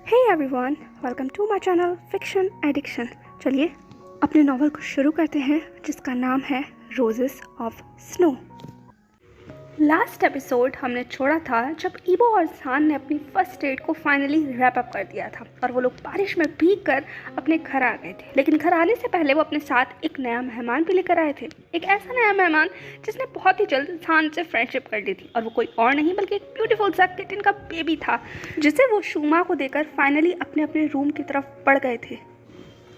Hey everyone, welcome to my channel fiction addiction. चलिए अपने novel को शुरू करते हैं जिसका नाम है roses of snow. Last episode हमने छोड़ा था जब ईबो और सान ने अपनी फर्स्ट डेट को फाइनली रैप अप कर दिया था और वो लोग बारिश में भीग कर अपने घर आ गए थे। लेकिन घर आने से पहले वो अपने साथ एक नया मेहमान भी लेकर आए थे, एक ऐसा नया मेहमान जिसने बहुत ही जल्द सान से फ्रेंडशिप कर ली थी। और वो कोई और नहीं बल्कि एक ब्यूटीफुल सा किटन का बेबी था जिसे वो शूमा को देकर फाइनली अपने अपने रूम की तरफ बढ़ गए थे।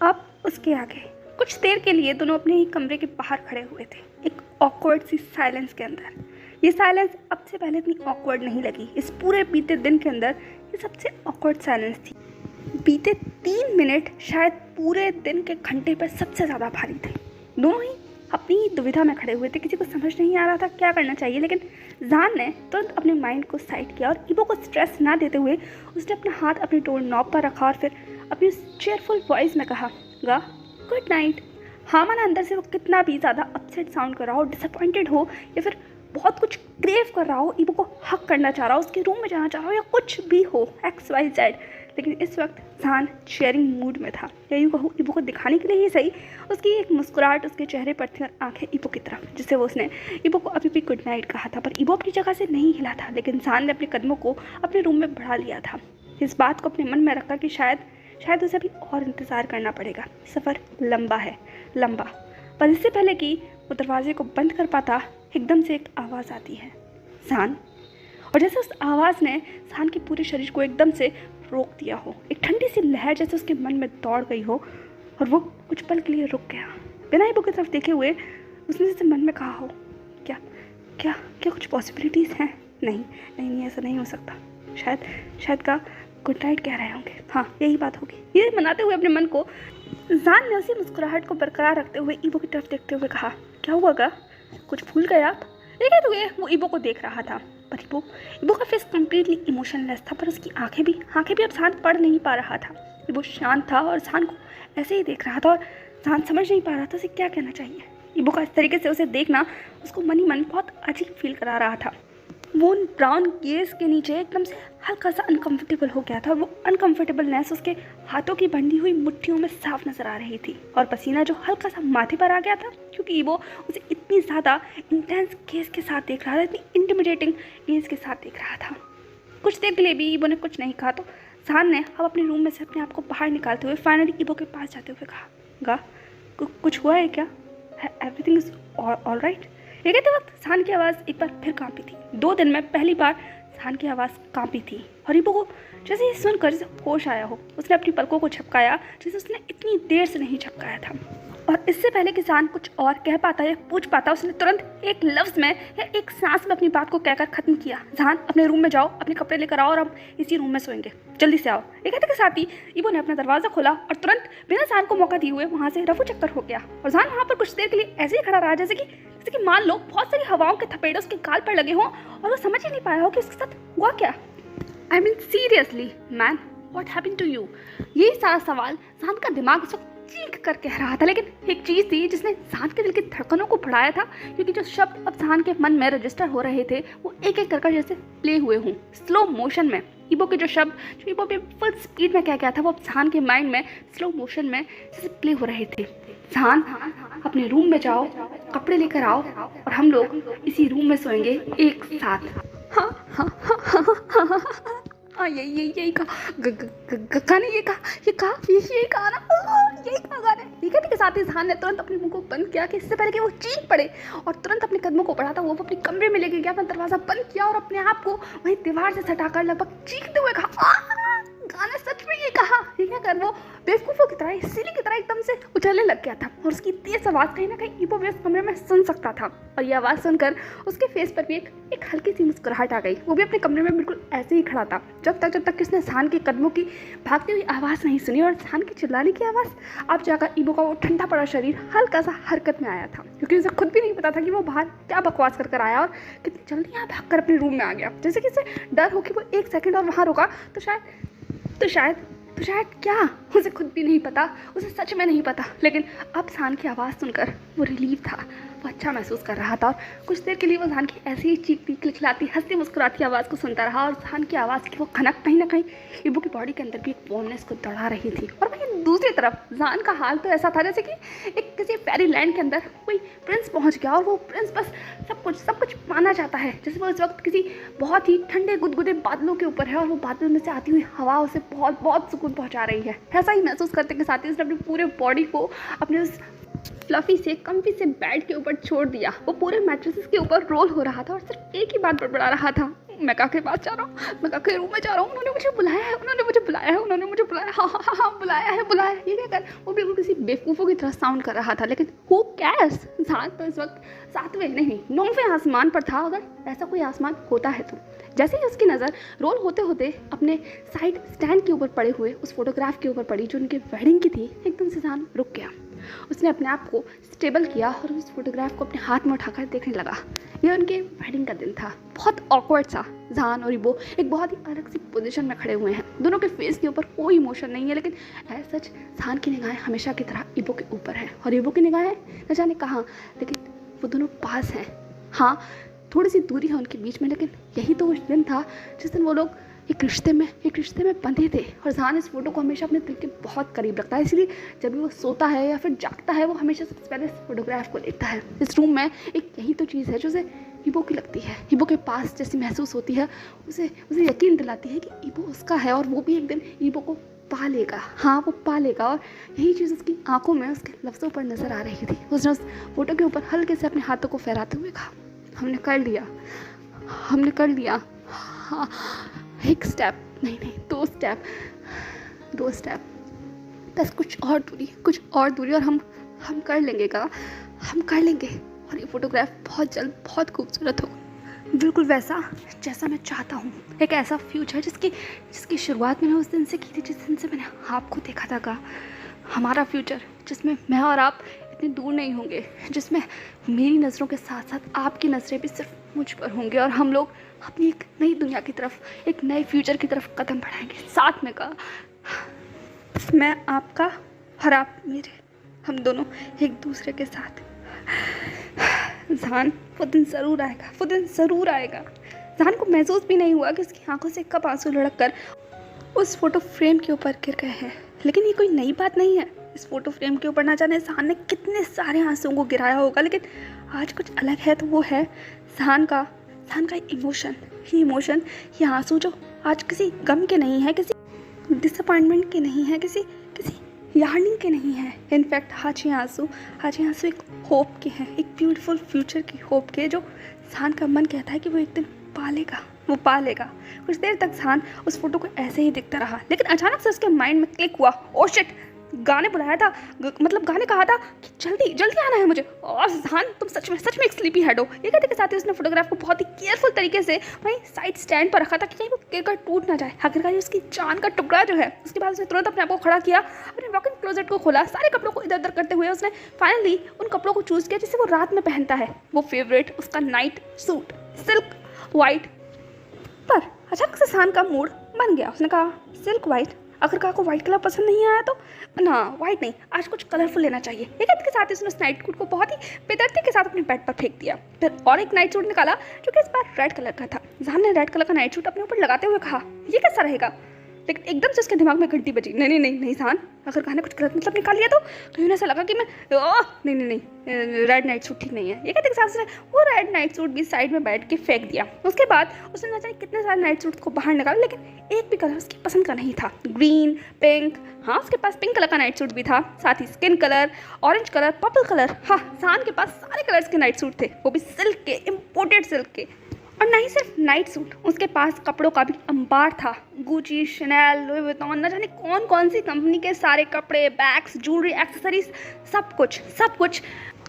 अब उसके आगे कुछ देर के लिए दोनों अपने ही कमरे के बाहर खड़े हुए थे, एक ऑकवर्ड सी साइलेंस के अंदर। ये साइलेंस अब से पहले इतनी ऑकवर्ड नहीं लगी। इस पूरे बीते दिन के अंदर ये सबसे ऑकवर्ड साइलेंस थी। बीते 3 मिनट शायद पूरे दिन के घंटे पर सबसे ज़्यादा भारी थे। दोनों ही अपनी दुविधा में खड़े हुए थे, किसी को समझ नहीं आ रहा था क्या करना चाहिए। लेकिन जान ने तुरंत अपने माइंड को साइड किया और ईबो को स्ट्रेस ना देते हुए उसने अपना हाथ अपने डोर नॉब पर रखा और फिर अपनी चेयरफुल वॉइस में कहा गुड नाइट। हाँ माना अंदर से वो कितना भी ज़्यादा अपसेट साउंड कर रहा हो, डिसअपॉइंटेड हो या फिर बहुत कुछ क्रेव कर रहा हो, ईबो को हक करना चाह रहा हो, उसके रूम में जाना चाह रहा हो या कुछ भी हो XYZ, लेकिन इस वक्त जान शेयरिंग मूड में था। या यूँ कहूँ ईबो को दिखाने के लिए ही सही, उसकी एक मुस्कुराहट उसके चेहरे पर थी और आंखें ईबो की तरफ, जिससे वो उसने ईबो को अभी भी गुड नाइट कहा था। पर ईबो अपनी जगह से नहीं हिला था, लेकिन जान ने अपने कदमों को अपने रूम में बढ़ा लिया था, इस बात को अपने मन में रखा कि शायद उसे अभी और इंतज़ार करना पड़ेगा। सफ़र लंबा। पर इससे पहले कि वो दरवाजे को बंद कर पाता, एकदम से एक आवाज़ आती है, सान। और जैसे उस आवाज़ ने सान के पूरे शरीर को एकदम से रोक दिया हो, एक ठंडी सी लहर जैसे उसके मन में दौड़ गई हो और वो कुछ पल के लिए रुक गया। बिना ईबो की तरफ देखे हुए उसने जैसे मन में कहा हो, क्या कुछ पॉसिबिलिटीज़ हैं? नहीं, ऐसा नहीं हो सकता। शायद का गुड नाइट कह रहे होंगे। हाँ, यही बात होगी। ये मनाते हुए अपने मन को जान ने उसी मुस्कुराहट को बरकरार रखते हुए ईबो की तरफ देखते हुए कहा, क्या हुआ गा? कुछ भूल गए आप? लेकिन हुए वो ईबो को देख रहा था, पर ईबो का फेस कम्प्लीटली इमोशनलेस था, पर उसकी आंखें भी अब शांत पढ़ नहीं पा रहा था। ईबो शांत था और जान को ऐसे ही देख रहा था और जान समझ नहीं पा रहा था उसे क्या कहना चाहिए। ईबो का इस तरीके से उसे देखना उसको मन ही मन बहुत अजीब फील करा रहा था। वो ब्राउन गेज के नीचे एकदम से हल्का सा अनकंफर्टेबल हो गया था और वो अनकंफर्टेबलनेस उसके हाथों की बंधी हुई मुट्ठियों में साफ नजर आ रही थी और पसीना जो हल्का सा माथे पर आ गया था, क्योंकि वो उसे इतनी ज़्यादा इंटेंस गेज के साथ देख रहा था, इतनी इंटिमिडेटिंग गेज के साथ देख रहा था। कुछ देर के लिए भी ईबो ने कुछ नहीं कहा तो जान ने अब अपने रूम में से अपने आप को बाहर निकालते हुए फाइनली ईबो के पास जाते हुए कहा, कुछ हुआ है क्या? Everything is all right? ये कहते वक्त जान की आवाज़ एक बार फिर कांपी थी। 2 दिन में पहली बार जान की आवाज़ कांपी थी और ईबो को जैसे ये सुनकर जैसे होश आया हो, उसने अपनी पलकों को झपकाया जैसे उसने इतनी देर से नहीं झपकाया था। और इससे पहले कि जान कुछ और कह पाता या पूछ पाता, उसने तुरंत एक लफ्ज़ में या एक सांस में अपनी बात को कहकर ख़त्म किया, जान अपने रूम में जाओ, अपने कपड़े लेकर आओ और हम इसी रूम में सोएंगे, जल्दी से आओ। ये कहते के साथ ही ईबो ने अपना दरवाज़ा खोला और तुरंत बिना जान को मौका दिए हुए वहाँ से रफू चक्कर हो गया। और जान वहाँ पर कुछ देर के लिए ऐसे ही खड़ा रहा जैसे कि मान लो बहुत सारी हवाओं के थपेड़े उसके गाल पर लगे हों और वो समझ ही नहीं पाया हो कि उसके साथ हुआ क्या। I mean seriously man, what happened to you? यही सारा सवाल जान का दिमाग उस वक्त चीख कर कह रहा था। लेकिन एक चीज़ थी जिसने जान के दिल की धड़कनों को बढ़ाया था, क्योंकि जो शब्द अब जान के मन में रजिस्टर हो रहे थे वो एक एक कर जैसे प्ले हुए हों स्लो मोशन में। ईबो के जो शब्द जो ईबो भी फुल स्पीड में क्या था वो अब जान के माइंड में स्लो मोशन में जैसे प्ले हो रहे थे। जान अपने रूम में जाओ, कपड़े लेकर आओ और हम लोग इसी रूम में सोएंगे एक साथ। हाँ यही कहा गाने, यही कहा ना, यही कहा गाने। ठीक है, साथ ही जान ने तुरंत अपने मुंह को बंद किया कि इससे पहले कि वो चीख पड़े और तुरंत अपने कदमों को बढ़ाता वो अपने कमरे में लेके गया, अपना दरवाज़ा बंद किया और अपने आप को वहीं दीवार से सटाकर लगभग चीखते हुए कहा, गाना सच में ये कहा। ठीक है, कर वो बेवकूफ़ों की तरह, सिली की तरह एकदम से उछलने लग गया था और उसकी तेज आवाज़ कहीं ना कहीं ईबो भी उस कमरे में सुन सकता था। और ये आवाज़ सुनकर उसके फेस पर भी एक हल्की सी मुस्कुराहट आ गई। वो भी अपने कमरे में बिल्कुल ऐसे ही खड़ा था जब तक उसने जान के कदमों की भागती हुई आवाज़ नहीं सुनी और जान की चिल्लाने की आवाज़। अब जाकर ईबो का वो ठंडा पड़ा शरीर हल्का सा हरकत में आया था, क्योंकि उसे खुद भी नहीं पता था कि वो बाहर क्या बकवास कर आया और कितनी जल्दी यहाँ भाग कर अपने रूम में आ गया। जैसे कि उसे डर हो कि वो 1 सेकंड और वहाँ रुका तो शायद क्या, उसे खुद भी नहीं पता, उसे सच में नहीं पता। लेकिन अब जान की आवाज़ सुनकर वो रिलीफ था, वो अच्छा महसूस कर रहा था। और कुछ देर के लिए वो जहान की ऐसी ही चीखती खिलखिलाती हंसती मुस्कुराती आवाज़ को सुनता रहा, और जहान की आवाज़ की वो खनक कहीं ना कहीं इबो की बॉडी के अंदर भी एक वार्मनेस को दौड़ा रही थी। और वहीं दूसरी तरफ जहान का हाल तो ऐसा था जैसे कि एक किसी फेरी लैंड के अंदर कोई प्रिंस पहुंच गया, और वो प्रिंस बस सब कुछ पाना चाहता है। जैसे वो इस वक्त किसी बहुत ही ठंडे गुदगुदे बादलों के ऊपर है, और वो बादलों में से आती हुई हवा उसे बहुत बहुत सुकून पहुंचा रही है। ऐसा ही महसूस करते के साथ ही उसने अपनी पूरे बॉडी को अपने उस फ्लफी से कम्फी से बेड के ऊपर छोड़ दिया। वो पूरे मैट्रेसेस के ऊपर रोल हो रहा था और सिर्फ एक ही बात बड़बड़ा रहा था, मैं काका के पास जा रहा हूँ, मैं काका के रूम में जा रहा हूँ, उन्होंने मुझे बुलाया है, उन्होंने मुझे बुलाया है, उन्होंने मुझे बुलाया, हाँ हाँ हाँ बुलाया है, बुलाया है। ये कहकर वो बिल्कुल किसी बेवकूफ़ों की तरह साउंड कर रहा था। लेकिन हु कैर्स, जहान तो इस वक्त 7वें नहीं 9वें आसमान पर था, अगर ऐसा कोई आसमान होता है तो। जैसे ही उसकी नज़र रोल होते होते अपने साइड स्टैंड के ऊपर पड़े हुए उस फोटोग्राफ के ऊपर पड़ी जो उनके वेडिंग की थी, एकदम से जहान रुक गया। उसने अपने आप को स्टेबल किया और उस फोटोग्राफ को अपने हाथ में उठाकर देखने लगा। यह उनके वेडिंग का दिन था। बहुत ऑकवर्ड सा जहान और इबो एक बहुत ही अलग सी पोजीशन में खड़े हुए हैं। दोनों के फेस के ऊपर कोई इमोशन नहीं है, लेकिन एज सच जहान की निगाहें हमेशा की तरह इबो के ऊपर है, और इबो की निगाहें न जाने कहाँ, लेकिन वो दोनों पास हैं। हाँ, थोड़ी सी दूरी है उनके बीच में, लेकिन यही तो उस दिन था जिस दिन वो लोग एक रिश्ते में बंधे थे। और जहान इस फोटो को हमेशा अपने दिल के बहुत करीब रखता है, इसलिए जब भी वो सोता है या फिर जागता है वो हमेशा सबसे पहले इस फोटोग्राफ को देखता है। इस रूम में एक यही तो चीज़ है जो उसे इबो की लगती है, इबो के पास जैसी महसूस होती है, उसे यकीन दिलाती है कि इबो उसका है और वो भी एक दिन इबो को पा लेगा। हाँ, वो पा लेगा। और यही चीज़ उसकी आंखों में उसके लफ्ज़ों पर नज़र आ रही थी। उसने उस फोटो के ऊपर हल्के से अपने हाथों को फहराते हुए कहा, हमने कर लिया, हमने कर लिया। हाँ, एक स्टेप नहीं, 2 स्टेप, बस कुछ और दूरी और हम कर लेंगे का, हम कर लेंगे। और ये फोटोग्राफ बहुत जल्द बहुत खूबसूरत होगा, बिल्कुल वैसा जैसा मैं चाहता हूँ। एक ऐसा फ्यूचर जिसकी शुरुआत मैंने उस दिन से की थी, जिस दिन से मैंने आपको देखा था। का हमारा फ्यूचर जिसमें मैं और आप इतने दूर नहीं होंगे, जिसमें मेरी नज़रों के साथ साथ आपकी नज़रें भी सिर्फ मुझ पर होंगे, और हम लोग अपनी एक नई दुनिया की तरफ, एक नए फ्यूचर की तरफ कदम बढ़ाएंगे साथ में। का मैं आपका और आप मेरे, हम दोनों एक दूसरे के साथ। जहान, वो दिन ज़रूर आएगा, वो दिन ज़रूर आएगा। जहान को महसूस भी नहीं हुआ कि उसकी आंखों से कब आंसू लुढ़क कर उस फोटो फ्रेम के ऊपर गिर गए हैं। लेकिन ये कोई नई बात नहीं है। इस फोटो फ्रेम के ऊपर ना जाने जहान ने कितने सारे आंसुओं को गिराया होगा, लेकिन आज कुछ अलग है। तो वो है जहान का इमोशन, ये आंसू जो आज किसी गम के नहीं है, किसी डिसअपॉइंटमेंट के नहीं है, किसी यार्निंग के नहीं है। इनफैक्ट आज ये आंसू एक होप के हैं, एक ब्यूटीफुल फ्यूचर की होप के, जो जहान का मन कहता है कि वो एक दिन वो पालेगा। कुछ देर तक जहान उस फोटो को ऐसे ही देखता रहा, लेकिन अचानक से उसके माइंड में क्लिक हुआ, ओ शिट, गाने बुलाया था, मतलब गाने कहा था कि जल्दी आना है मुझे। और जहान, तुम सच में एक स्लीपी हेड हो। ये कहते के साथ ही उसने फोटोग्राफ को बहुत ही केयरफुल तरीके से वहीं साइड स्टैंड पर रखा था कि कहीं वो गिरकर टूट ना जाए। आखिरकार उसकी जान का टुकड़ा जो है। उसके बाद उसने तुरंत अपने आप को खड़ा किया, अपने वॉक इन क्लोजेट को खोला, सारे कपड़ों को इधर उधर करते हुए उसने फाइनली उन कपड़ों को चूज़ किया जिसे वो रात में पहनता है, वो फेवरेट उसका नाइट सूट, सिल्क वाइट। पर अचानक से जहान का मूड बन गया। उसने कहा, सिल्क वाइट, अगर कहा को वाइट कलर पसंद नहीं आया तो ना, वाइट नहीं, आज कुछ कलरफुल लेना चाहिए। एक कहते के साथ ही उसने उस नाइट सूट को बहुत ही बेदर्दी के साथ अपने बेड पर फेंक दिया। फिर और एक नाइट सूट निकाला जो कि इस बार रेड कलर का था। जहान ने रेड कलर का नाइट सूट अपने ऊपर लगाते हुए कहा, ये कैसा रहेगा? लेकिन एकदम से उसके दिमाग में घंटी बजी, नहीं जहान, अगर कहा ने कुछ गलत मतलब निकाल लिया तो कहीं ऐसा लगा कि मैं नहीं, रेड नाइट सूट ठीक नहीं है। ये कहते के साथ उसने वो रेड नाइट सूट भी साइड में बैठ के फेंक दिया। उसके बाद उसने ना जाने कितने सारे नाइट सूट को बाहर निकाला, लेकिन एक भी कलर उसकी पसंद का नहीं था। ग्रीन, पिंक, हाँ उसके पास पिंक कलर का नाइट सूट भी था, साथ ही skin colour, orange colour, purple colour. हाँ, जहान के पास सारे कलर्स के नाइट सूट थे, वो भी सिल्क के, इम्पोर्टेड सिल्क के। और नहीं सिर्फ नाइट सूट, उसके पास कपड़ों का भी अंबार था। गुची, शनेल, लुई विटॉन, न जाने कौन सी कंपनी के सारे कपड़े, बैग्स, ज्वेलरी, एक्सेसरीज, सब कुछ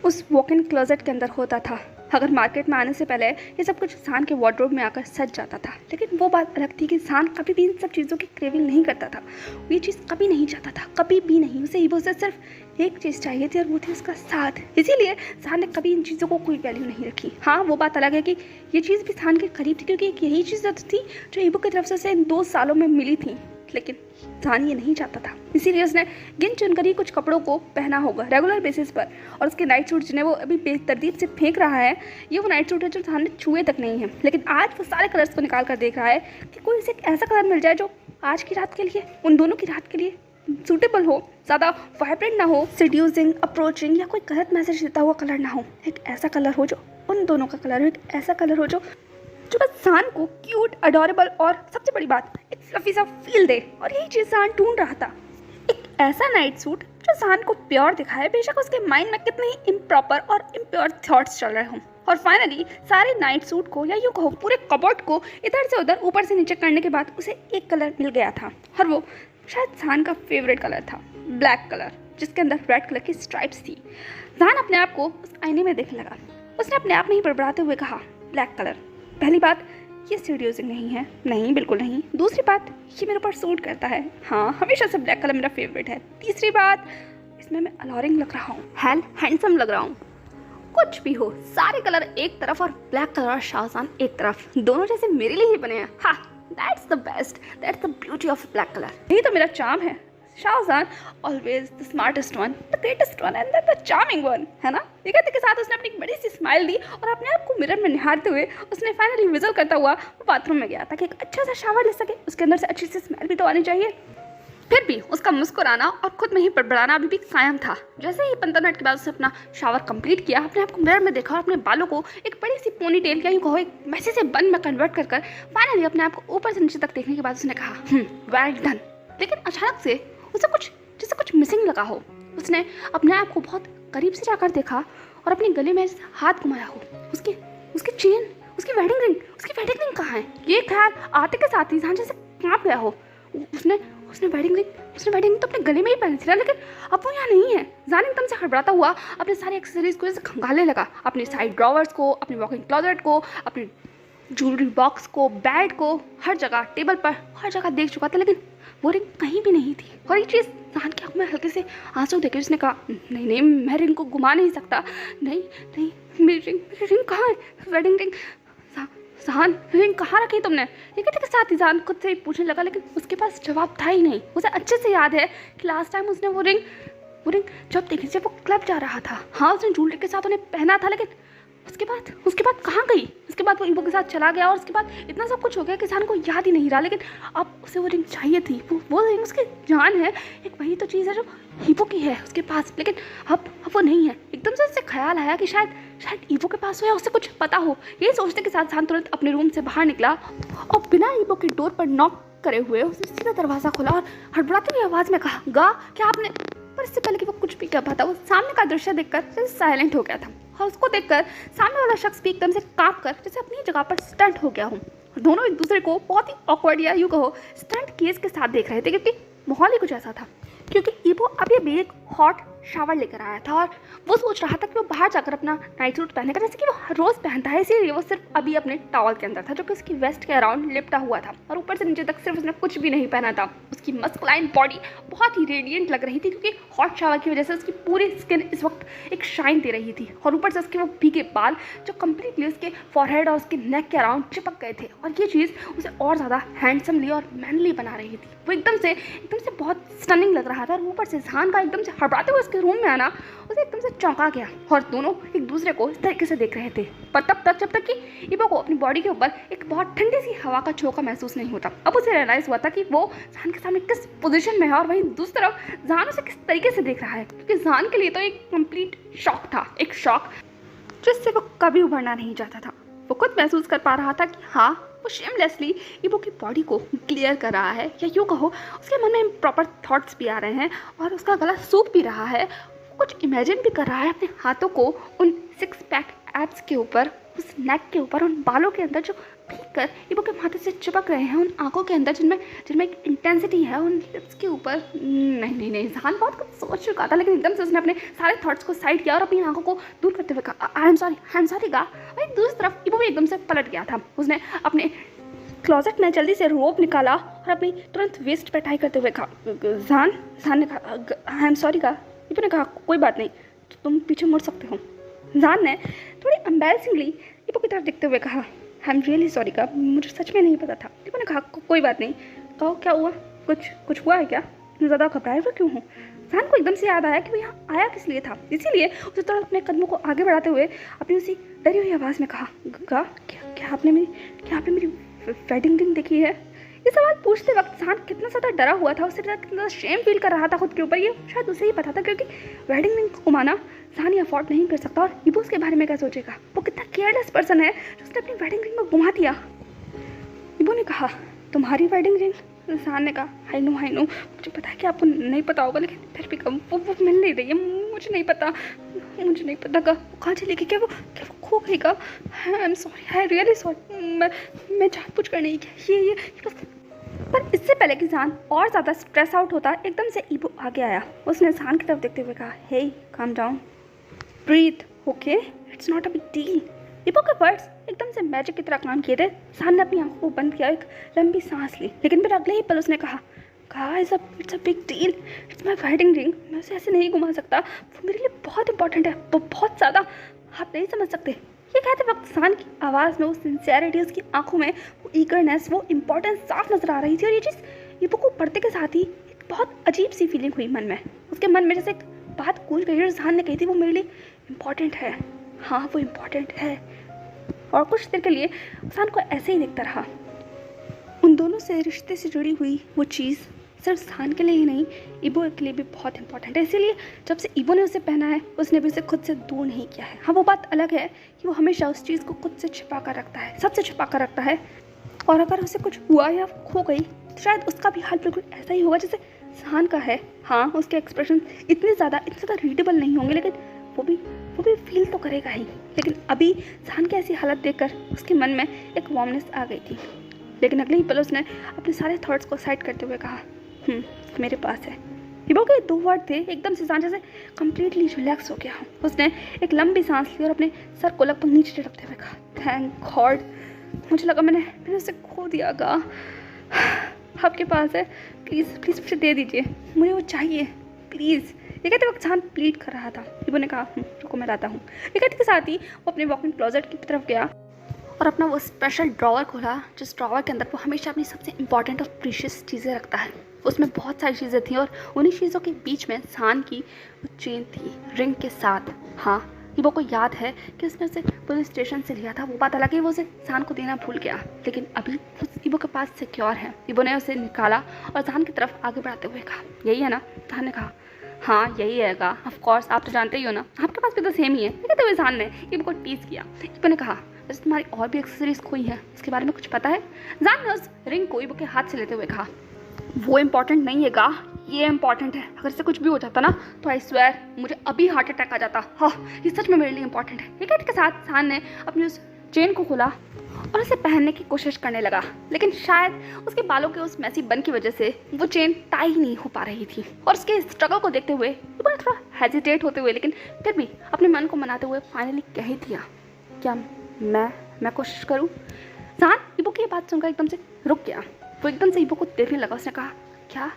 उस वॉक इन क्लोजेट के अंदर होता था। अगर मार्केट में आने से पहले ये सब कुछ जहान के वार्डरोब में आकर सज जाता था। लेकिन वो बात अलग थी कि जहान कभी भी इन सब चीज़ों की क्रेविंग नहीं करता था। ये चीज़ कभी नहीं चाहता था, कभी भी नहीं। उसे ईबो से सिर्फ एक चीज़ चाहिए थी और वो थी उसका साथ। इसीलिए जहान ने कभी इन चीज़ों को कोई वैल्यू नहीं रखी। हाँ, वो बात अलग है कि ये चीज़ भी जहान के करीब थी, क्योंकि एक यही चीज़ थी जो ईबो की तरफ से उसे इन 2 सालों में मिली थी। लेकिन जान ये नहीं चाहता था, इसीलिए उसने गिन चुनकर ही कुछ कपड़ों को पहना होगा रेगुलर बेसिस पर। और उसके नाइट सूट जिन्हें वो अभी बेतरतीब से फेंक रहा है, ये वो नाइट सूट है जो जान ने छुए तक नहीं है। लेकिन आज वो सारे कलर्स को निकाल कर देख रहा है कि कोई उसे एक ऐसा कलर मिल जाए जो आज की रात के लिए, उन दोनों की रात के लिए सूटेबल हो, ज़्यादा वाइब्रेंट ना हो, सिड्यूसिंग, अप्रोचिंग या कोई गलत मैसेज देता हुआ कलर ना हो। एक ऐसा कलर हो जो उन दोनों का कलर हो, एक ऐसा कलर हो जो बस जान को क्यूट, अडोरेबल और सबसे बड़ी बात एक फ्लफी सा फील दे। और यही चीज़ जान ढूंढ रहा था, एक ऐसा नाइट सूट जो जान को प्योर दिखाए, बेशक उसके माइंड में कितने ही इम्प्रॉपर और इम्प्योर थॉट्स चल रहे हों। और फाइनली सारे नाइट सूट को या यूँ कहो पूरे कबर्ड को इधर से उधर ऊपर से नीचे करने के बाद उसे एक कलर मिल गया था, और वो शायद जान का फेवरेट कलर था, ब्लैक कलर, जिसके अंदर रेड कलर की स्ट्राइप्स थी। जान अपने आप को उस आईने में देखने लगा। उसने अपने आप में ही बड़बड़ाते हुए कहा, ब्लैक कलर। पहली बात, ये सीड्यूसिंग नहीं है, नहीं बिल्कुल नहीं। दूसरी बात, ये मेरे ऊपर सूट करता है, हाँ हमेशा से ब्लैक कलर मेरा फेवरेट है। तीसरी बात, इसमें मैं अलॉरिंग लग रहा हूँ, हैंडसम लग रहा हूँ। कुछ भी हो, सारे कलर एक तरफ और ब्लैक कलर और शाहजहान एक तरफ, दोनों जैसे मेरे लिए ही बने हैं। हाँ, that's the best, that's the beauty of black colour. यही तो मेरा चार्म है। Shah Jahan always the smartest one, the greatest one and the charming one, है ना। ये कहते के साथ उसने अपनी एक बड़ी सी स्माइल दी और अपने आप को मिरर में निहारते हुए उसने फाइनली विजल करता हुआ बाथरूम में गया ताकि एक अच्छा सा शावर ले सके। उसके अंदर से अच्छी सी स्मेल भी तो आनी चाहिए। फिर भी उसका मुस्कुराना और खुद में ही बड़बड़ाना अभी भी कायम था। जैसे ही 15 मिनट के बाद उसने अपना शावर कंप्लीट किया, अपने आप को मिरर में देखा और अपने बालों को एक बड़ी सी पोनी टेल या यूँ कहो एक मैसे से बन में कन्वर्ट कर फाइनली अपने आप को ऊपर से नीचे तक देखने के बाद उसने कहा, वेल डन। लेकिन अचानक से उसे कुछ मिसिंग लगा हो। उसने अपने आप को बहुत करीब से जाकर देखा और अपने गले में हाथ घुमाया हो। उसकी चेन, उसकी वेडिंग रिंग कहाँ है? ये ख्याल आते के साथ ही जान जैसे कांप गया हो। उसने वेडिंग रिंग तो अपने गले में ही पहनी थी ना, लेकिन अब वो यहाँ नहीं है। जान एकदम से हड़बड़ाता हुआ अपने सारे एक्सेसरीज को जैसे खंगालने लगा, अपने साइड ड्रॉवर्स को, अपने वॉकिंग क्लोजेट को, अपने ज्वेलरी बॉक्स को, बेड को, हर जगह, टेबल पर, हर जगह देख चुका था, लेकिन वो रिंग कहीं भी नहीं थी। और ये चीज़ जान की आँख में हल्के से आंसू देखे उसने कहा, नहीं मैं रिंग को घुमा नहीं सकता, नहीं मेरी रिंग कहाँ है? वेडिंग रिंग, जान रिंग कहाँ रखी तुमने? ये कहते के साथ ही जान खुद से ही पूछने लगा, लेकिन उसके पास जवाब था ही नहीं। उसे अच्छे से याद है कि लास्ट टाइम उसने वो रिंग जब देखी जब वो क्लब जा रहा था, हाँ उसने ज्वेलरी के साथ उन्हें पहना था, लेकिन उसके बाद कहाँ गई? उसके बाद वो ईबो के साथ चला गया और उसके बाद इतना सब कुछ हो गया कि जान को याद ही नहीं रहा। लेकिन अब उसे वो रिंग चाहिए थी, वो रिंग उसकी जान है, एक वही तो चीज़ है जो ईबो की है उसके पास, लेकिन अब वो नहीं है। एकदम से उससे ख्याल आया कि शायद ईबो के पास हो या उसे कुछ पता हो। ये सोचते के साथ जान तुरंत अपने रूम से बाहर निकला और बिना ईबो की डोर पर नॉक करे हुए उसने सीधा दरवाज़ा खोला और हड़बड़ाती हुई आवाज़ में कहा, गा क्या आपने? पर इससे पहले कि वो कुछ भी कह पाता, वो सामने का दृश्य देखकर साइलेंट हो गया था। और उसको देखकर सामने वाला शख्स भी एकदम से कांप कर जैसे अपनी जगह पर स्टंट हो गया हूँ। और दोनों एक दूसरे को बहुत ही ऑकवर्ड या यूँ कहो स्टंट केस के साथ देख रहे थे, क्योंकि माहौल ही कुछ ऐसा था। क्योंकि ईबो अभी भी एक हॉट शावर लेकर आया था और वो सोच रहा था कि वो बाहर जाकर अपना नाइट सूट पहनेगा, जैसे कि वो रोज़ पहनता है। इसीलिए वो सिर्फ अभी अपने टॉवल के अंदर था जो कि उसकी वेस्ट के अराउंड लिपटा हुआ था और ऊपर से नीचे तक सिर्फ उसने कुछ भी नहीं पहना था। उसकी मस्कुलाइन बॉडी बहुत ही रेडिएंट लग रही थी, क्योंकि हॉट शावर की वजह से उसकी पूरी स्किन इस वक्त एक शाइन दे रही थी। और ऊपर से उसके वो भीगे बाल जो कम्प्लीटली उसके फॉरहेड और उसके नेक के अराउंड चिपक गए थे, और ये चीज़ उसे और ज़्यादा हैंडसमली और मैनली बना रही थी। वो एकदम से बहुत स्टनिंग लग रहा था। और ऊपर से जान का एकदम से हड़बड़ाते हुए उसके रूम में आना उसे एकदम से चौंका गया, और दोनों एक दूसरे को इस तरीके से देख रहे थे। पर जब तक कि ईबो को अपनी बॉडी के ऊपर एक बहुत ठंडी सी हवा का झोंका महसूस नहीं होता। अब उसे रियलाइज़ हुआ था कि वो जान के सामने किस पोजीशन में है और वहीं दूसरी तरफ जान उसे किस तरीके से देख रहा है, क्योंकि जान के लिए तो एक कंप्लीट शॉक था, एक शॉक जिससे वो कभी उभरना नहीं चाहता था। वो खुद महसूस कर पा रहा था कि हाँ, वो शेमलेसली ईबो की बॉडी को क्लियर कर रहा है, या यूँ कहो उसके मन में प्रॉपर थॉट्स भी आ रहे हैं और उसका गला सूख भी रहा है। कुछ इमेजिन भी कर रहा है अपने हाथों को उन 6 पैक एब्स के ऊपर, उस नेक के ऊपर, उन बालों के अंदर जो भीग कर ईबो के माथे से चिपक रहे हैं, उन आंखों के अंदर जिनमें एक इंटेंसिटी है, उन लिप्स के ऊपर। नहीं जान बहुत कुछ सोच चुका था, लेकिन एकदम से उसने अपने सारे थॉट्स को साइड किया और अपनी आंखों को दूर करते हुए कहा, आई एम सॉरी गा। और दूसरी तरफ ईबो भी एकदम से पलट गया था। उसने अपने क्लोजेट में जल्दी से रोप निकाला और अपनी तुरंत वेस्ट पे टाई करते हुए कहा, जान ने कहा, आई एम सॉरी गा। ईबो ने कहा, कोई बात नहीं, तो तुम पीछे मुड़ सकते हो। जान ने थोड़ी एम्बैरसिंगली ईबो की तरफ देखते हुए कहा, आई एम रियली सॉरी का, मुझे सच में नहीं पता था। ईबो ने कहा, कोई बात नहीं, कहो क्या हुआ। कुछ कुछ हुआ है क्या? इतना ज़्यादा घबराए हुए क्यों हूँ? जान को एकदम से याद आया कि वो यहाँ आया किस लिए था, इसीलिए उसे थोड़ा अपने कदमों को आगे बढ़ाते हुए अपनी उसी डरी हुई आवाज़ में कहा, क्या आपने मेरी वेडिंग रिंग देखी है? ये सवाल पूछते वक्त जान कितना ज़्यादा डरा हुआ था, उससे कितना शेम फील कर रहा था खुद के ऊपर। ये शायद उसे ही पता था, क्योंकि वेडिंग रिंग को घुमाना जान ये अफोर्ड नहीं कर सकता। और इबो उसके बारे में क्या सोचेगा? वो कितना केयरलेस पर्सन है जो उसने अपनी वेडिंग रिंग में घुमा दिया। इबो ने कहा, तुम्हारी वेडिंग रिंग? जान ने कहा, आई नो मुझे पता है कि आपको नहीं पता होगा, लेकिन फिर भी कम वो मिल नहीं रही है, मुझे नहीं पता कहाँ चली गई? क्या वो खो गई का? I am sorry, I really sorry, मैं जानबूझ कर नहीं किया ये बस। पर इससे पहले कि जान और ज़्यादा स्ट्रेस आउट होता, एकदम से इबो आगे आया। उसने जान की तरफ देखते हुए कहा, hey calm down, breathe, okay, it's not a big deal. इबो के वर्ड्स एकदम से मैजिक की तरह काम किए थे। जान ने अपनी आंखों को बंद किया, एक लंबी सांस ली, लेकिन फिर अगले ही पल उसने कहा, it's a big deal, it's my wedding ring, मैं उसे ऐसे नहीं घुमा सकता, वो मेरे लिए बहुत इंपॉर्टेंट है, वो बहुत ज़्यादा, आप नहीं समझ सकते। ये कहते वक्त जान की आवाज़ में वो सिंसियरिटी, उसकी आंखों में वो ईगरनेस, वो इम्पोर्टेंस साफ नजर आ रही थी। और ये चीज़ इबो को पढ़ते के साथ ही एक बहुत अजीब सी फीलिंग हुई मन में। उसके मन में जैसे एक बात गूंज गई, और जान ने कही थी वो मेरे लिए इम्पॉर्टेंट है। हाँ, वो इम्पॉर्टेंट है। और कुछ देर के लिए जान को ऐसे ही देखता रहा। उन दोनों से रिश्ते से जुड़ी हुई वो चीज़ सिर्फ जान के लिए ही नहीं, इबो के लिए भी बहुत इंपॉर्टेंट है। इसीलिए जब से इबो ने उसे पहना है, उसने भी उसे खुद से दूर नहीं किया है। हाँ, वो बात अलग है कि वो हमेशा उस चीज़ को खुद से छिपा कर रखता है, सबसे छिपा कर रखता है। और अगर उसे कुछ हुआ या खो गई, तो शायद उसका भी हाल बिल्कुल ऐसा ही होगा जैसे जान का है। हाँ, उसके एक्सप्रेशन इतने ज़्यादा रीडेबल नहीं होंगे, लेकिन वो भी फील तो करेगा ही। लेकिन अभी जान की ऐसी हालत देखकर उसके मन में एक वार्मनेस आ गई थी। लेकिन अगले ही पल उसने अपने सारे थॉट्स को साइड करते हुए कहा, मेरे पास है। इबो के 2 वर्ड थे, एकदम से जान जैसे कंप्लीटली रिलैक्स हो गया। उसने एक लंबी सांस ली और अपने सर को लगभग नीचे झटकते हुए कहा, थैंक गॉड, मुझे लगा मैंने उसे खो दिया गा। आपके पास है, प्लीज़ मुझे दे दीजिए, मुझे वो चाहिए, प्लीज़। ये कहते वक्त जान प्लीड कर रहा था। इबो ने कहा, रुको मैं लाता हूँ। ये कहते के साथ ही वो अपने वॉक इन क्लोजेट की तरफ गया और अपना वो स्पेशल ड्रॉवर खोला, जिस ड्रॉवर के अंदर वो हमेशा अपनी सबसे इंपॉर्टेंट और प्रीशियस चीज़ें रखता है। उसमें बहुत सारी चीज़ें थी, और उन्हीं चीज़ों के बीच में जान की वो चेन थी, रिंग के साथ। हाँ, इबो को याद है कि उसने उसे पुलिस स्टेशन से लिया था। वो बात अलग है, वो उसे जान को देना भूल गया, लेकिन अभी इबो के पास सिक्योर है। इबो ने उसे निकाला और जान की तरफ आगे बढ़ाते हुए कहा, यही है ना? जान ने कहा, हाँ यही है। ऑफ कोर्स, आप तो जानते ही हो ना, आपके पास भी तो सेम ही है। कहते हुए जान ने इबो को टीज किया। इबो ने कहा, वैसे तुम्हारी और भी एक्सेसरीज खोई है, इसके बारे में कुछ पता है? जान ने उस रिंग को इबो के हाथ से लेते हुए कहा, वो इम्पॉर्टेंट नहीं है गा, ये इम्पॉर्टेंट है। अगर इससे कुछ भी हो जाता ना, तो आई स्वेयर मुझे अभी हार्ट अटैक आ जाता। हाँ, ये सच में मेरे लिए इम्पॉर्टेंट है। ये कहते के साथ जान ने अपनी उस चेन को खोला और उसे पहनने की कोशिश करने लगा, लेकिन शायद उसके बालों के उस मैसी बन की वजह से वो चेन टाई नहीं हो पा रही थी। और उसके स्ट्रगल को देखते हुए इबो ने थोड़ा हेजिटेट होते हुए, लेकिन फिर भी अपने मन को मनाते हुए फाइनली कह ही दिया, क्या मैं कोशिश करूँ? जान इबो की ये बात सुनकर एकदम से रुक गया। वो एकदम से इबो को देखने लगा। उसने कहा, क्या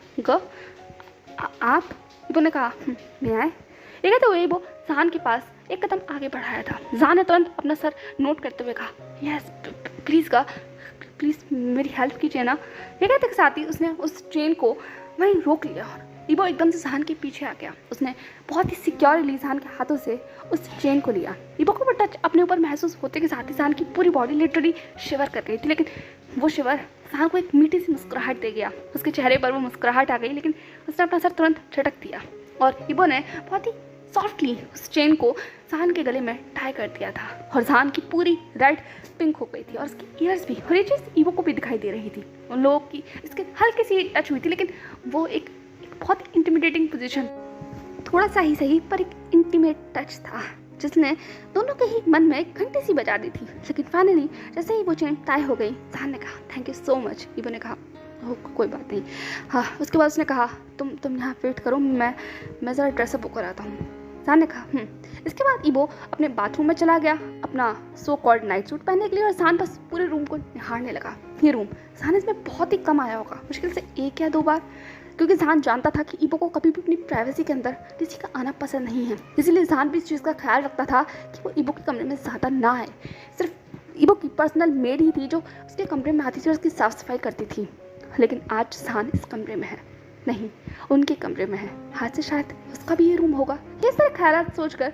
आप? इबो ने कहा, मैं आए। ये कहते हुए इबो जान के पास एक कदम आगे बढ़ाया था। जान ने तुरंत अपना सर नोट करते हुए कहा, यस प्लीज़ मेरी हेल्प कीजिए ना। ये कहते के साथ ही उसने उस ट्रेन को वहीं रोक लिया और इबो एकदम से जान के पीछे आ गया। उसने बहुत ही सिक्योरली जान के हाथों से उस चेन को लिया। इबो को वो टच अपने ऊपर महसूस होते के साथ ही जान की पूरी बॉडी लिटरली शिवर कर गई थी, लेकिन वो शिवर जान को एक मीठी सी मुस्कुराहट दे गया। उसके चेहरे पर वो मुस्कुराहट आ गई, लेकिन उसने अपना सर तुरंत झटक दिया और इबो ने बहुत ही सॉफ्टली उस चेन को जान के गले में टाई कर दिया था। और जान की पूरी रेड पिंक हो गई थी और उसकी ईयर्स भी, और ये चीज़ इबो को भी दिखाई दे रही थी। उन लोगों की इसके हल्की सी टच हुई थी, लेकिन वो एक बहुत इंटिमिडेटिंग पोजीशन, थोड़ा सा ही सही पर एक इंटीमेट टच था, जिसने दोनों के ही मन में एक घंटी सी बजा दी थी। लेकिन फाइनली जैसे ही वो चेन टाई हो गई, जान ने कहा, थैंक यू सो मच। इबो ने कहा, कोई बात नहीं। हाँ, उसके बाद उसने कहा, तुम यहाँ वेट करो, मैं ज़रा ड्रेसअप होकर आता हूँ। जान ने कहा, इसके बाद इबो अपने बाथरूम में चला गया अपना सो कॉल्ड नाइट सूट पहनने के लिए, और जान बस पूरे रूम को निहारने लगा। ये रूम जान इसमें बहुत ही कम आया होगा, मुश्किल से 1 या 2 बार, क्योंकि जान जानता था कि इबो को कभी भी अपनी प्राइवेसी के अंदर किसी का आना पसंद नहीं है। इसीलिए जान भी इस चीज़ का ख्याल रखता था कि वो इबो के कमरे में ज़्यादा ना आए। सिर्फ इबो की पर्सनल मेड ही थी जो उसके कमरे में आती थी और उसकी साफ़ सफाई करती थी। लेकिन आज जान इस कमरे में है, नहीं उनके कमरे में है। आज से शायद उसका भी ये रूम होगा। ये सारे ख्यालात सोचकर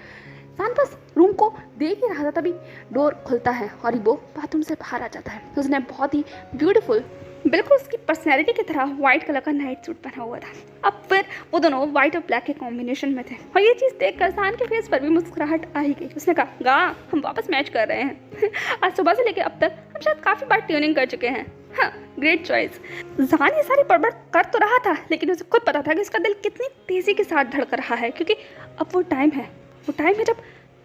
जान बस रूम को देख ही रहा था, तभी डोर खुलता है और वो बाथरूम से बाहर आ जाता है। उसने बहुत ही ब्यूटीफुल, बिल्कुल उसकी पर्सनैलिटी की तरह व्हाइट कलर का नाइट सूट पहना हुआ था। अब फिर वो दोनों व्हाइट और ब्लैक के कॉम्बिनेशन में थे और ये चीज़ देखकर जान के फेस पर भी मुस्कुराहट आ ही गई। उसने कहा, गा हम वापस मैच कर रहे हैं। आज सुबह से लेकर अब तक हम शायद काफ़ी बार ट्यूनिंग कर चुके हैं। हाँ, ग्रेट चॉइस। जान ये सारी बड़बड़ कर तो रहा था, लेकिन उसे खुद पता था कि उसका दिल कितनी तेज़ी के साथ धड़क रहा है, क्योंकि अब वो टाइम है जब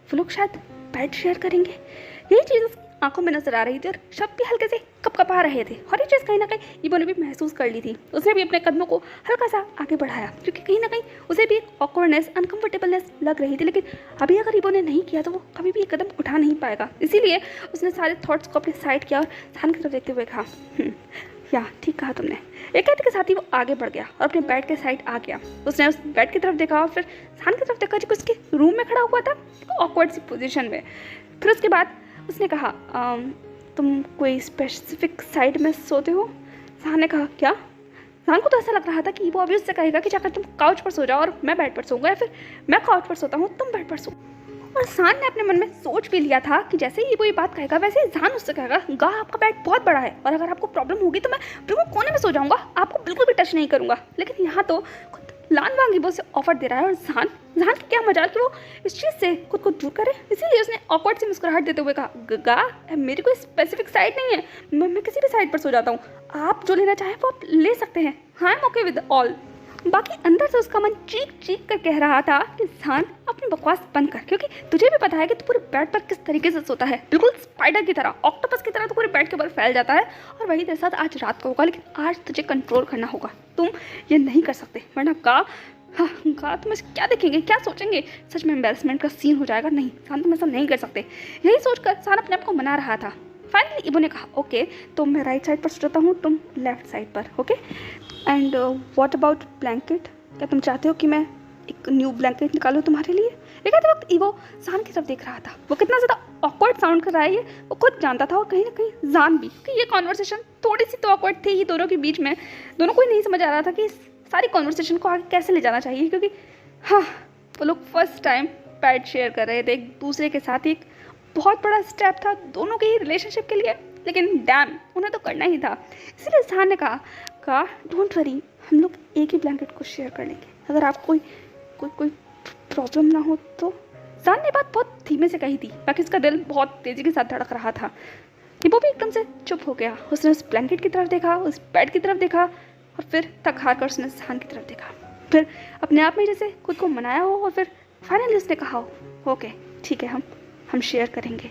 वो लोग शायद बेड शेयर करेंगे। यही चीज़ उसकी आंखों में नजर आ रही थी और शब्द भी हल्के से कपकपा रहे थे और ये चीज़ कहीं ना कहीं इबो ने भी महसूस कर ली थी। उसने भी अपने कदमों को हल्का सा आगे बढ़ाया, क्योंकि कहीं ना कहीं उसे भी एक ऑकवर्डनेस, अनकंफर्टेबलनेस लग रही थी। लेकिन अभी अगर इबो ने नहीं किया तो वो कभी भी एक कदम उठा नहीं पाएगा। इसीलिए उसने सारे थॉट्स को अपने साइड किया और जान की तरफ देखते हुए कहा, या ठीक कहा तुमने। एक कहते के साथ ही वो आगे बढ़ गया और अपने बेड के साइड आ गया। उसने उस बेड की तरफ देखा और फिर जान की तरफ देखा जो उसके रूम में खड़ा हुआ था, ऑकवर्ड सी पोजीशन में। फिर उसके बाद उसने कहा, तुम कोई स्पेसिफिक साइड में सोते हो? जान ने कहा, क्या? जान को तो ऐसा लग रहा था कि वो अभी उससे कहेगा कि जाकर तुम काउच पर सो जाओ और मैं बेड पर सोऊंगा, या फिर मैं काउच पर सोता हूँ तुम बेड पर सो। और जान ने अपने मन में सोच भी लिया था कि जैसे ही वो ये बात कहेगा वैसे ही जान उससे कहेगा, गा आपका बेड बहुत बड़ा है और अगर आपको प्रॉब्लम होगी तो मैं बिल्कुल कोने में सो जाऊंगा, आपको बिल्कुल भी टच नहीं करूंगा। लेकिन यहाँ तो खुद लान वांगी वो उसे ऑफर दे रहा है और जान की क्या मजाल कि वो इस चीज़ से खुद को दूर करे। इसीलिए उसने ऑकवर्ड से मुस्कुराहट देते हुए कहा, गा मेरी कोई स्पेसिफिक साइड नहीं है, मैं किसी भी साइड पर सो जाता हूँ, आप जो लेना चाहें वो आप ले सकते हैं। हाँ, I am okay with all. बाकी अंदर से उसका मन चीख चीख कर कह रहा था कि जान अपनी बकवास बंद कर, क्योंकि तुझे भी पता है कि तू पूरे बेड पर किस तरीके से सोता है, बिल्कुल स्पाइडर की तरह, ऑक्टोपस की तरह तू पूरे बेड के ऊपर फैल जाता है। और वही तेरे साथ आज रात को होगा, लेकिन आज तुझे कंट्रोल करना होगा। तुम ये नहीं कर सकते, वरना का तुम ऐसे क्या देखेंगे, क्या सोचेंगे, सच में एम्बेरसमेंट का सीन हो जाएगा। नहीं जान, तुम ऐसा नहीं कर सकते। यही सोचकर जान अपने आप को मना रहा था। फाइनली इबो ने कहा, ओके तो मैं राइट साइड पर सोता हूँ, तुम लेफ्ट साइड पर, okay. And what about blanket? क्या तुम चाहते हो कि मैं एक न्यू ब्लैंकेट निकालूँ तुम्हारे लिए? ये कहते वक्त इवो जान की तरफ देख रहा था। वो कितना ज़्यादा ऑकवर्ड साउंड कर रहा है ये वो खुद जानता था, और कहीं ना कहीं जान भी, कि ये कॉन्वर्सेशन थोड़ी सी तो ऑकवर्ड थी ही दोनों के बीच में। दोनों को ही नहीं समझ आ रहा था कि इस सारी कॉन्वर्सेशन को आगे कैसे ले जाना चाहिए, क्योंकि हाँ, वो लोग फर्स्ट टाइम बेड शेयर कर रहे थे एक दूसरे के साथ। एक बहुत बड़ा स्टेप था दोनों के ही रिलेशनशिप के लिए, लेकिन डैम उन्हें तो करना ही था। इसलिए जान ने कहा डोंट वरी, हम लोग एक ही ब्लैंकेट को शेयर कर लेंगे, अगर आपको कोई प्रॉब्लम ना हो तो। जान ने बात बहुत धीमे से कही थी, बाकी उसका दिल बहुत तेज़ी के साथ धड़क रहा था। वो भी एकदम से चुप हो गया। उसने उस ब्लैंकेट की तरफ देखा, उस बेड की तरफ देखा, और फिर थक हार कर उसने जान की तरफ देखा। फिर अपने आप में जैसे खुद को मनाया हो, और फिर फाइनली उसने कहा, ओके ठीक है, हम शेयर करेंगे।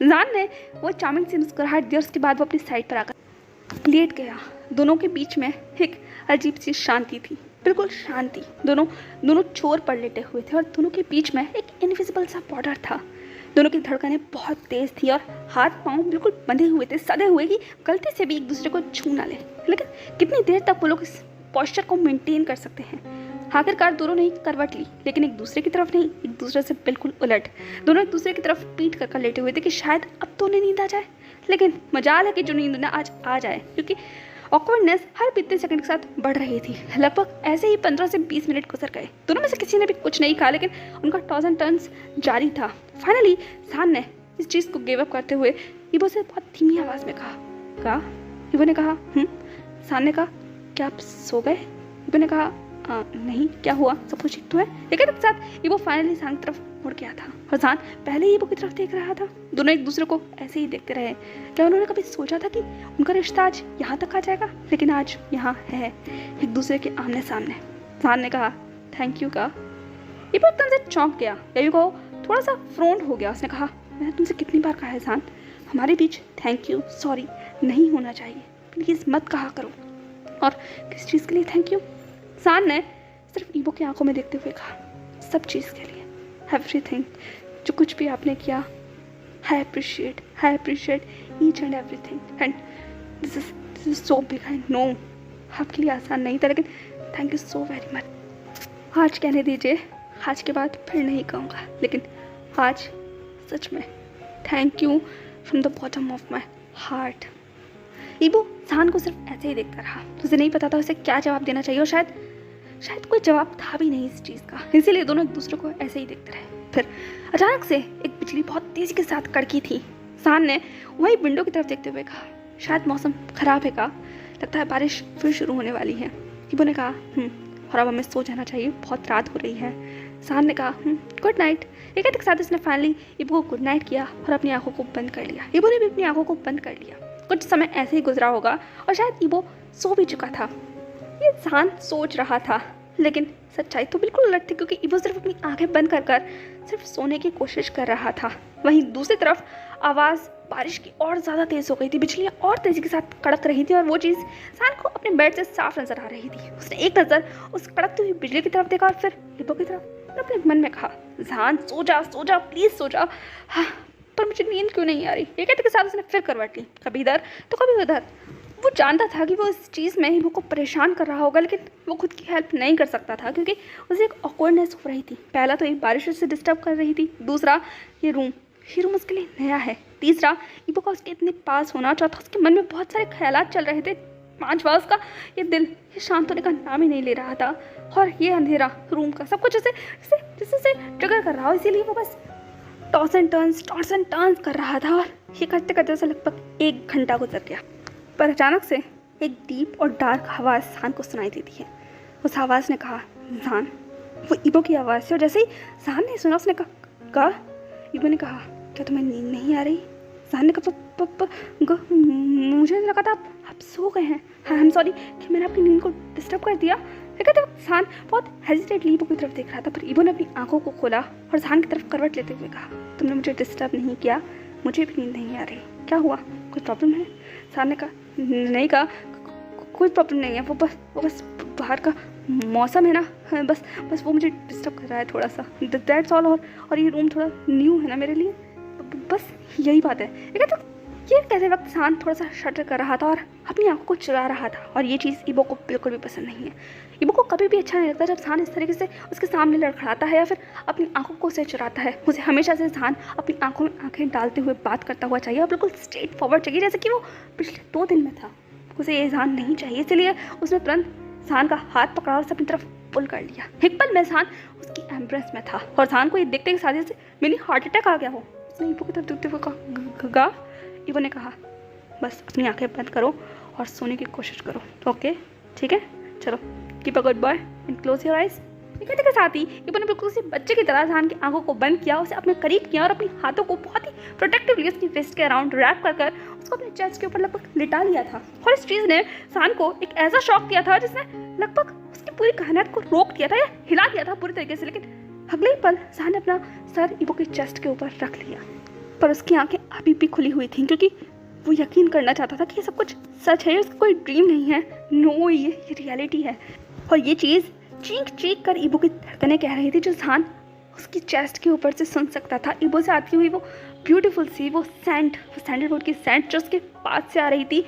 जान ने वो चार्मिंग सी मुस्कुराहट दी और उसके बाद वो अपनी साइड पर आकर लेट गया। दोनों के बीच में एक अजीब सी शांति थी, बिल्कुल शांति। दोनों छोर पर लेटे हुए थे और दोनों के बीच में एक इनविजिबल सा बॉर्डर था। दोनों की धड़कनें बहुत तेज़ थी और हाथ पांव बिल्कुल बंधे हुए थे, सधे हुए कि गलती से भी एक दूसरे को छू ना ले। लेकिन कितनी देर तक वो लोग इस पॉस्चर को मेंटेन कर सकते हैं? आखिरकार दोनों ने करवट ली, लेकिन एक दूसरे की तरफ नहीं, एक दूसरे से बिल्कुल उलट। दोनों एक दूसरे की तरफ पीठ कर लेटे हुए थे कि शायद अब तो उन्हें नींद आ जाए। लेकिन मजाल है कि जो नींद उन्हें आज आ जाए, क्योंकि ऑकवर्डनेस हर बीतते सेकंड के साथ बढ़ रही थी। लगभग ऐसे ही 15 से 20 मिनट गुजर गए। दोनों में से किसी ने भी कुछ नहीं कहा, लेकिन उनका टॉस एंड टर्न्स जारी था। फाइनली जान ने इस चीज़ को गिव अप करते हुए इबो से बहुत धीमी आवाज़ में कहा। इबो ने कहा जान ने कहा, क्या आप सो गए? इबो ने कहा, नहीं, क्या हुआ, सब कुछ ठीक तो है? लेकिन एक साथ इबो फाइनली जान की तरफ मुड़ गया था और जान पहले ही इबो की तरफ देख रहा था। दोनों एक दूसरे को ऐसे ही देखते रहे। क्या उन्होंने कभी सोचा था कि उनका रिश्ता आज यहाँ तक आ जाएगा? लेकिन आज यहाँ है, एक दूसरे के आमने सामने। जान ने कहा, थैंक यू का। इबो एकदम से चौंक गया, या यूँ कहो थोड़ा सा फ्रोंड हो गया। उसने कहा, मैंने तुमसे कितनी बार कहा है जान, हमारे बीच थैंक यू सॉरी नहीं होना चाहिए, प्लीज़ मत कहा करो। और किस चीज़ के लिए थैंक यू? जान ने सिर्फ इबो की आंखों में देखते हुए कहा, सब चीज़ के लिए, एवरीथिंग, जो कुछ भी आपने किया। I appreciate each and everything, and this is so big. I know आपके लिए आसान नहीं था, लेकिन thank you so very much. आज कहने दीजिए, आज के बाद फिर नहीं कहूँगा, लेकिन आज सच में thank you from the bottom of my heart. ईबो जहान को सिर्फ ऐसे ही देखता रहा। उसे नहीं पता था उसे क्या जवाब देना चाहिए और शायद कोई जवाब था भी नहीं इस चीज़ का, इसीलिए दोनों एक दूसरे को ऐसे ही देखते रहे। फिर अचानक से एक बिजली बहुत तेज़ी के साथ कड़की थी। जहान ने वही विंडो की तरफ देखते हुए कहा, शायद मौसम खराब है का, लगता है बारिश फिर शुरू होने वाली है। ईबो ने कहा और अब हमें सो जाना चाहिए, बहुत रात हो रही है। जहान ने कहा गुड नाइट। ये कहते के साथ उसने फाइनली ईबो को गुड नाइट किया और अपनी आंखों को बंद कर लिया। ईबो ने भी अपनी आंखों को बंद कर लिया। कुछ समय ऐसे ही गुजरा होगा और शायद ईबो सो भी चुका था। ये जहान सोच रहा था, लेकिन सच्चाई तो बिल्कुल अलग थी, क्योंकि ईबो सिर्फ अपनी आंखें बंद कर सिर्फ सोने की कोशिश कर रहा था। वहीं दूसरी तरफ आवाज़ बारिश की और ज़्यादा तेज़ हो गई थी, बिजलियाँ और तेज़ी के साथ कड़क रही थी और वो चीज़ जहान को अपने बेड से साफ नजर आ रही थी। उसने एक नज़र उस कड़कती हुई बिजली की तरफ देखा और फिर ईबो की तरफ और अपने मन में कहा, जहान सो जा प्लीज़ सो जा। हाँ, पर मुझे नींद क्यों नहीं आ रही। ये कहते के साथ उसने फिर करवट ली, कभी इधर तो कभी उधर। वो जानता था कि वो इस चीज़ में ईबो को परेशान कर रहा होगा, लेकिन वो खुद की हेल्प नहीं कर सकता था, क्योंकि उसे एक ऑकवर्डनेस हो रही थी। पहला तो ये बारिश उसे डिस्टर्ब कर रही थी, दूसरा ये रूम उसके लिए नया है, तीसरा ईबो का उसके इतने पास होना, चौथा उसके मन में बहुत सारे ख्यालात चल रहे थे, पांचवा उसका ये दिल ये शांत होने का नाम ही नहीं ले रहा था, और ये अंधेरा रूम का सब कुछ जैसे ट्रिगर कर रहा हो। इसीलिए वो बस टॉस एंड टर्न्स कर रहा था और ये करते करते उसे लगभग 1 घंटा गुजर गया। पर अचानक से एक डीप और डार्क आवाज़ जहान को सुनाई देती है। उस आवाज़ ने कहा, जहान। वो ईबो की आवाज़ थी और जैसे ही जहान ने सुना उसने कहा ईबो ने कहा, क्या तुम्हें नींद नहीं आ रही। जहान ने कहा, मुझे लगा था आप सो गए हैं। हाँ, आई एम सॉरी कि मैंने आपकी नींद को डिस्टर्ब कर दिया। लेकिन तब जहान बहुत हेजिटेटली ईबो की तरफ देख रहा था, पर ईबो ने अपनी आंखों को खोला और जहान की तरफ करवट लेते हुए कहा, तुमने मुझे डिस्टर्ब नहीं किया, मुझे भी नींद नहीं आ रही। क्या हुआ, कोई प्रॉब्लम है। जहान ने कहा, नहीं कहा कोई प्रॉब्लम नहीं है, वो बस बाहर का मौसम है ना, बस वो मुझे डिस्टर्ब कर रहा है थोड़ा सा, दैट्स ऑल। और ये रूम थोड़ा न्यू है ना मेरे लिए, बस यही बात है। लेकिन तो ये कहते वक्त जहान थोड़ा सा शटर कर रहा था और अपनी आंखों को चुरा रहा था, और ये चीज़ ईबो को बिल्कुल भी पसंद नहीं है। ईबो को कभी भी अच्छा नहीं लगता जब जहान इस तरीके से उसके सामने लड़खड़ाता है या फिर अपनी आंखों को उसे चुराता है। उसे हमेशा से जहान अपनी आंखों में आंखें डालते हुए बात करता हुआ चाहिए और बिल्कुल स्ट्रेट फॉरवर्ड चाहिए, जैसे कि वो पिछले 2 दिन में था। उसे ये जहान नहीं चाहिए, इसलिए उसने तुरंत जहान का हाथ पकड़ा और अपनी तरफ पुल कर लिया। एक पल में जहान उसकी एम्ब्रेस में था और जहान को ये देखते के साथ जैसे मेरी हार्ट अटैक आ गया हो। उसने ईबो की तरफ देखते हुए कहा, ईबो ने कहा, बस अपनी आंखें बंद करो और सोने की कोशिश करो, ओके ठीक है, चलो keep a good boy and close your eyes. कहते के साथ ही ईबो ने बिल्कुल उसी बच्चे की तरह जहान की आंखों को बंद किया, उसे अपने करीब किया और अपनी हाथों को बहुत ही प्रोटेक्टिवली उसकी वेस्ट के अराउंड रैप कर उसको अपने चेस्ट के ऊपर लगभग लिटा लिया था। और इस चीज़ ने जहान को एक ऐसा शॉक दिया था जिसने लगभग उसकी पूरी कायनात को रोक दिया था या हिला दिया था पूरी तरीके से। लेकिन अगले ही पल जहान ने अपना सर ईबो के चेस्ट के ऊपर रख लिया, पर उसकी आंखें अभी भी खुली हुई थी, क्योंकि वो यकीन करना चाहता था कि ये सब कुछ सच है, इसका कोई ड्रीम नहीं है। नो, ये रियलिटी है। और ये चीज़ चीख कर ईबो की धड़कनें कह रही थी, जो जहान उसकी चेस्ट के ऊपर से सुन सकता था। ईबो से आती हुई वो ब्यूटीफुल सी वो सैंडलवुड की सेंट जो उसके पास से आ रही थी,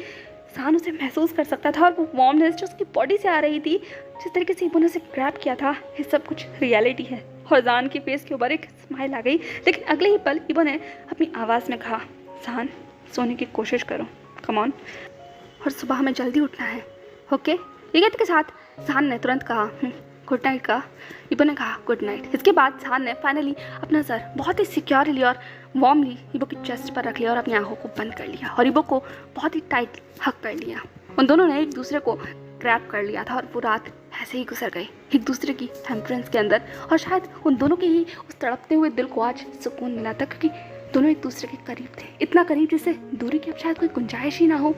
जहान उसे महसूस कर सकता था। और वो वार्मनेस जो उसकी बॉडी से आ रही थी, जिस तरीके से ईबो ने उसे ग्रैब किया था, ये सब कुछ रियलिटी है। और जहान के फेस के ऊपर एक स्माइल आ गई। लेकिन अगले ही पल ईबो ने अपनी आवाज़ में कहा, जहान सोने की कोशिश करो, कम ऑन, और सुबह हमें जल्दी उठना है, ओके। ये कहते के साथ जहान ने तुरंत कहा गुड नाइट का। ईबो ने कहा गुड नाइट। इसके बाद जहान ने फाइनली अपना सर बहुत ही सिक्योरली और वार्मली ईबो की चेस्ट पर रख लिया और अपनी आंखों को बंद कर लिया और ईबो को बहुत ही टाइट हक कर लिया। उन दोनों ने एक दूसरे को ग्रैब कर लिया था और वो रात ऐसे ही गुजर गई एक दूसरे की एम्ब्रेस के अंदर। और शायद उन दोनों के ही उस तड़पते हुए दिल को आज सुकून मिला था, क्योंकि दोनों एक दूसरे के करीब थे, इतना करीब जिससे दूरी की अब शायद कोई गुंजाइश ही ना हो।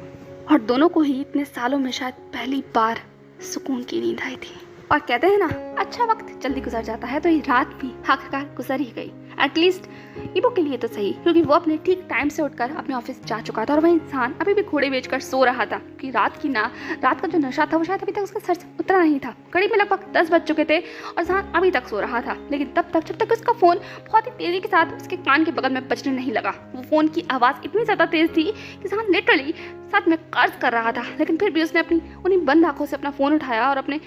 और दोनों को ही इतने सालों में शायद पहली बार सुकून की नींद आई थी। और कहते हैं ना, अच्छा वक्त जल्दी गुजर जाता है, तो ये रात भी आखिरकार गुजर ही गई। एटलीस्ट ईबो के लिए तो सही, क्योंकि वो अपने ठीक टाइम से उठकर अपने ऑफिस जा चुका था और वही इंसान अभी भी घोड़े बेचकर सो रहा था कि रात का जो नशा था वो शायद अभी तक उसके सर से उतरा नहीं था। करीब में लगभग 10 बज चुके थे और जहान अभी तक सो रहा था। लेकिन जब तक उसका फ़ोन बहुत ही तेज़ी के साथ उसके कान के बगल में बजने नहीं लगा। वो फ़ोन की आवाज़ इतनी ज़्यादा तेज़ थी कि जहान लिटरली साथ में कर्ज कर रहा था। लेकिन फिर भी उसने अपनी उन्हीं बंद आंखों से अपना फ़ोन उठाया और अपने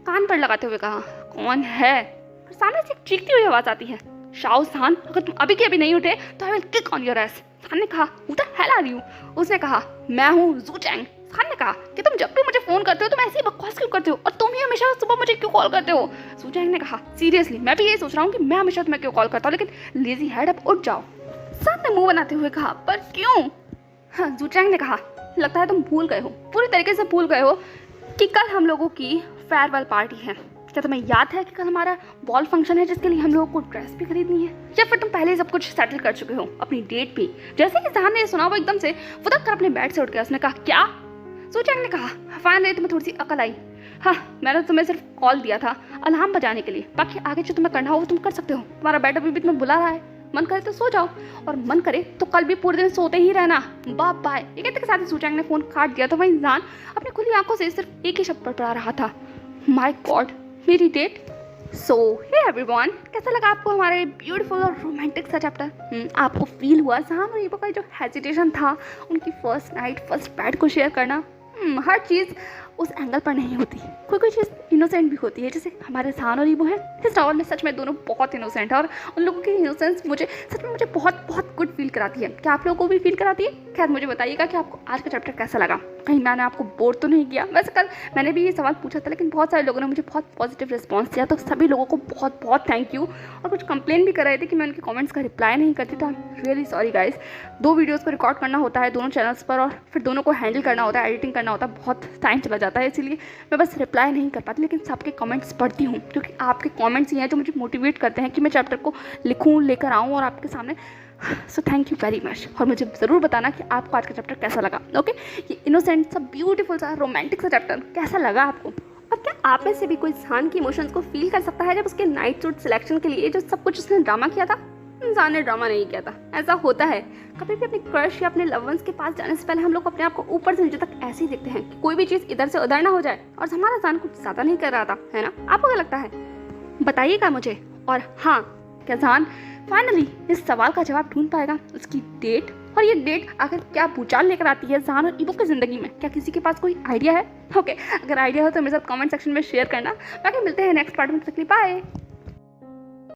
कान पर लगाते हुए कहा, कौन है। और सामने से एक चीखती हुई आवाज़ आती है, शाओ जहान, अगर तुम अभी के अभी नहीं उठे तो I will kick on your ass. Jahan ने कहा, who the hell are you. उसने कहा, मैं हूँ जू चैंग। खान ने कहा कि तुम जब भी मुझे फ़ोन करते हो तुम ऐसी बकवास क्यों करते हो और तुम ही हमेशा सुबह मुझे क्यों कॉल करते हो। सूचैंग ने कहा सीरियसली मैं भी यही सोच रहा हूँ कि मैं हमेशा तुम्हें क्यों कॉल करता हूँ, लेकिन लेजी हेड अब उठ जाओ। सन ने मुंह बनाते हुए कहा पर क्यों। हाँ, सूचैंग ने कहा लगता है तुम भूल गए हो, पूरी तरीके से भूल गए हो कि कल हम लोगों की फेयरवेल पार्टी है। क्या तुम्हें याद है कि कल हमारा बॉल फंक्शन है जिसके लिए हम लोगों को ड्रेस भी खरीदनी है, या फिर तुम पहले ही सब कुछ सेटल कर चुके हो अपनी डेट भी। जैसे ही जहान ने सुना वो एकदम से फुदक कर अपने बेड से उठ गया। उसने कहा क्या। सूचैंग ने कहा फाइनली तुम्हें थोड़ी सी अकल आई। हाँ, मैंने तुम्हें सिर्फ कॉल दिया था अलार्म बजाने के लिए, बाकी आगे जो तुम्हें करना हो वो तुम कर सकते हो। तुम्हारा बेड अभी भी तुम्हें बुला रहा है, मन करे तो सो जाओ और मन करे तो कल भी पूरे दिन सोते ही रहना। Bye bye. ये कहते के साथ ही सूचैंग ने फोन काट दिया। तो वहीं जहान अपनी खुली आंखों से सिर्फ एक ही शब्द पढ़ रहा था, माय गॉड मेरी डेट। सो हे एवरीवन, कैसा लगा आपको हमारे ब्यूटीफुल और रोमांटिक सा चैप्टर। आपको फील हुआ जहान और ईबो का जो हेजिटेशन था उनकी फर्स्ट नाइट फर्स्ट बेड को शेयर करना, हर चीज़ उस एंगल पर नहीं होती, कोई कोई चीज़ इनोसेंट भी होती है, जैसे हमारे जहान और ईबो हैं। इस नॉवल में सच में दोनों बहुत इनोसेंट है और उन लोगों की इनोसेंस मुझे सच में मुझे बहुत बहुत गुड फील कराती है। क्या आप लोगों को भी फील कराती है? खैर मुझे बताइएगा कि आपको आज का चैप्टर कैसा लगा, कहीं मैंने आपको बोर तो नहीं किया। वैसे कल मैंने भी ये सवाल पूछा था लेकिन बहुत सारे लोगों ने मुझे बहुत पॉजिटिव रिस्पॉन्स दिया, तो सभी लोगों को बहुत बहुत थैंक यू। और कुछ कंप्लेन भी कर रहे थे कि मैं उनके कमेंट्स का रिप्लाई नहीं करती, तो I am really sorry guys. 2 videos को रिकॉर्ड करना होता है दोनों चैनल्स पर और फिर दोनों को हैंडल करना होता है, एडिटिंग करना होता है, बहुत टाइम चला जाता है, इसीलिए मैं बस रिप्लाई नहीं कर पाती, लेकिन सबके कमेंट्स पढ़ती हूँ क्योंकि आपके कमेंट्स ही हैं जो मुझे मोटिवेट करते हैं कि मैं चैप्टर को लिखूँ, लेकर आऊँ और आपके सामने। So thank you very much. और मुझे ज़रूर बताना कि आपको आज का चैप्टर कैसा लगा। ओके, ये इनोसेंट सा ब्यूटीफुल सा रोमांटिक सा चैप्टर कैसा लगा आपको? और क्या आप में से भी कोई जहान की इमोशंस को फील कर सकता है जब उसके नाइट सूट सिलेक्शन के लिए जो सब कुछ उसने ड्रामा किया था? जहान ने ड्रामा नहीं किया था, ऐसा होता है कभी भी। अपने क्रश या अपने लव वंस के पास जाने से पहले हम लोग अपने आप को ऊपर से नीचे तक ऐसे ही देखते हैं कि कोई भी चीज़ इधर से उधर ना हो जाए, और हमारा जहान कुछ ज़्यादा नहीं कर रहा था, है ना? आपको क्या लगता है बताइएगा मुझे। और हाँ, क्या जहान फाइनली इस सवाल का जवाब ढूंढ पाएगा? उसकी डेट, और ये डेट आखिर क्या भूचाल लेकर आती है जहान और ईबो की ज़िंदगी में? क्या किसी के पास कोई आइडिया है? ओके, अगर आइडिया हो तो मेरे साथ कमेंट सेक्शन में शेयर करना। बाकी मिलते हैं नेक्स्ट पार्ट में। बाय।